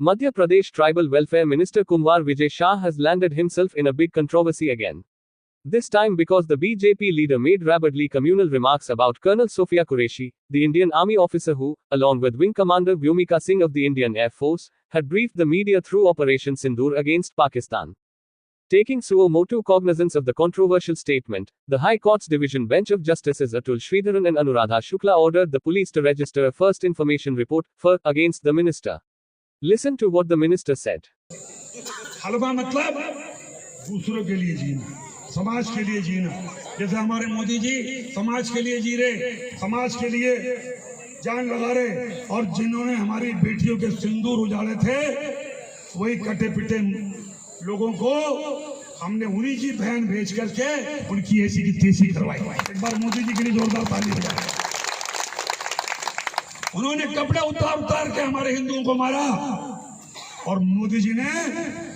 Madhya Pradesh Tribal Welfare Minister Kumar Vijay Shah has landed himself in a big controversy again. This time because the BJP leader made rabidly communal remarks about Colonel Sophia Qureshi, the Indian Army officer who, along with Wing Commander Vyomika Singh of the Indian Air Force, had briefed the media through Operation Sindoor against Pakistan. Taking suo motu cognizance of the controversial statement, the High Court's Division Bench of Justices Atul Sridharan and Anuradha Shukla ordered the police to register a first information report, FIR, against the minister. Listen to what the minister said. हलवा मतलब दूसरों के लिए जीना, समाज के लिए जीना। जैसे हमारे मोदी जी समाज के लिए जी रहे, समाज के लिए जान लगा रहे, और जिन्होंने हमारी बेटियों के सिंदूर उजाड़े थे, वही कटे पिटे लोगों को हमने उन्हीं की बहन भेज करके उनकी ऐसी की तैसी करवाई। एक बार मोदी जी के लिए जोरदार ताली बजाएं। उन्होंने कपड़े उतार के हमारे हिंदुओं को मारा, और मोदी जी ने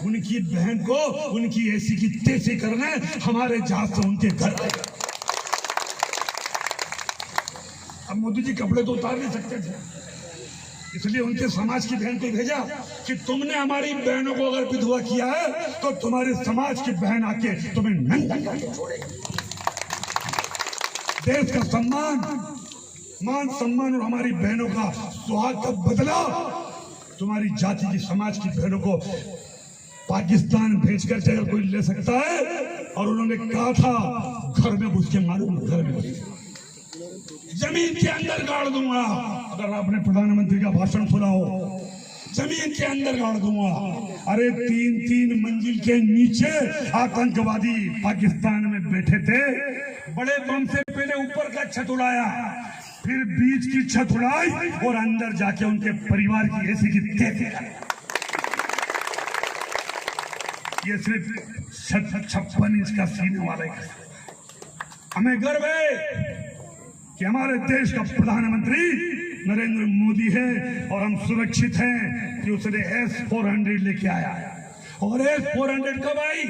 उनकी बहन को उनकी ऐसी की तैसी करने हमारे जहाज से उनके घर आए। अब मोदी जी कपड़े तो उतार नहीं सकते थे, इसलिए उनके समाज की बहन को भेजा कि तुमने हमारी बहनों को अगर विधवा किया है तो तुम्हारे समाज की बहन आके तुम्हें नंगा करके छोड़ेगी। देश का सम्मान, मान सम्मान और हमारी बहनों का सुहाग का बदला तुम्हारी जाति की समाज की बहनों को पाकिस्तान भेजकर अगर कोई ले सकता है, और उन्होंने कहा था घर में घुस के मारूंगा, घर में जमीन के अंदर गाड़ दूंगा। अगर आपने प्रधानमंत्री का भाषण सुना हो, जमीन के अंदर गाड़ दूंगा। अरे 3-3 मंजिल के नीचे आतंकवादी पाकिस्तान में बैठे थे, बड़े बम से पहले ऊपर का छत उड़ाया, फिर बीच की छत उड़ाई और अंदर जाके उनके परिवार की ऐसी की तैसी। ये सिर्फ 56 इंच का सीने वाला है। हमें गर्व है कि हमारे देश का प्रधानमंत्री नरेंद्र मोदी है, और हम सुरक्षित हैं कि उसने S-400 लेके आया। और S-400 कब आई?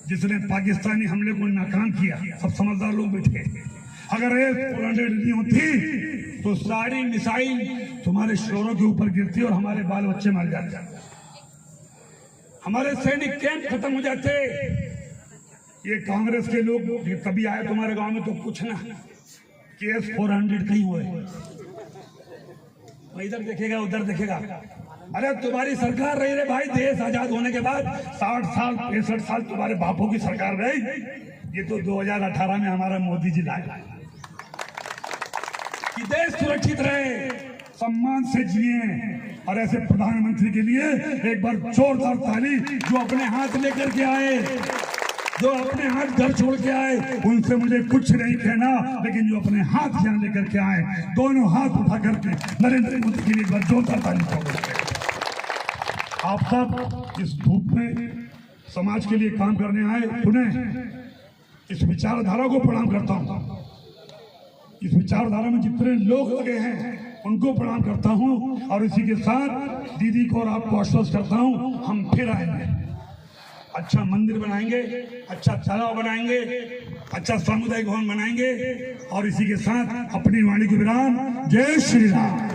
जिसने पाकिस्तानी हमले को नाकाम किया। सब समझदार लोग बैठे। अगर S-400 नहीं होती तो सारी मिसाइल तुम्हारे शोरों के ऊपर गिरती और हमारे बाल बच्चे मर जाते, हमारे सैनिक कैंप खत्म हो जाते। ये कांग्रेस के लोग कभी आए तुम्हारे गांव में तो पूछना कि S-400 कहीं हुए, इधर देखेगा उधर देखेगा। अरे तुम्हारी सरकार रही रे भाई, देश आजाद होने के बाद 60 साल 65 साल तुम्हारे बापों की सरकार रही। ये तो 2018 में हमारा मोदी जी लाए कि देश सुरक्षित रहे, सम्मान से जिए। और ऐसे प्रधानमंत्री के लिए एक बार जोरदार ताली। जो अपने हाथ लेकर के आए, जो अपने हाथ घर छोड़ के आए, उनसे मुझे कुछ नहीं कहना, लेकिन जो अपने हाथ यहाँ लेकर के आए, दोनों हाथ उठा करके नरेंद्र मोदी के लिए एक बार जोरदार ताली ठोकें। आप सब इस धूप में समाज के लिए काम करने आए, उन्हें इस विचारधारा को प्रणाम करता हूँ। इस विचारधारा में जितने लोग लगे हैं उनको प्रणाम करता हूँ, और इसी के साथ दीदी को और आपको आश्वस्त करता हूँ, हम फिर आएंगे। अच्छा मंदिर बनाएंगे, अच्छा तालाब बनाएंगे, अच्छा सामुदायिक भवन बनाएंगे, और इसी के साथ अपनी वाणी को विराम। जय श्री राम।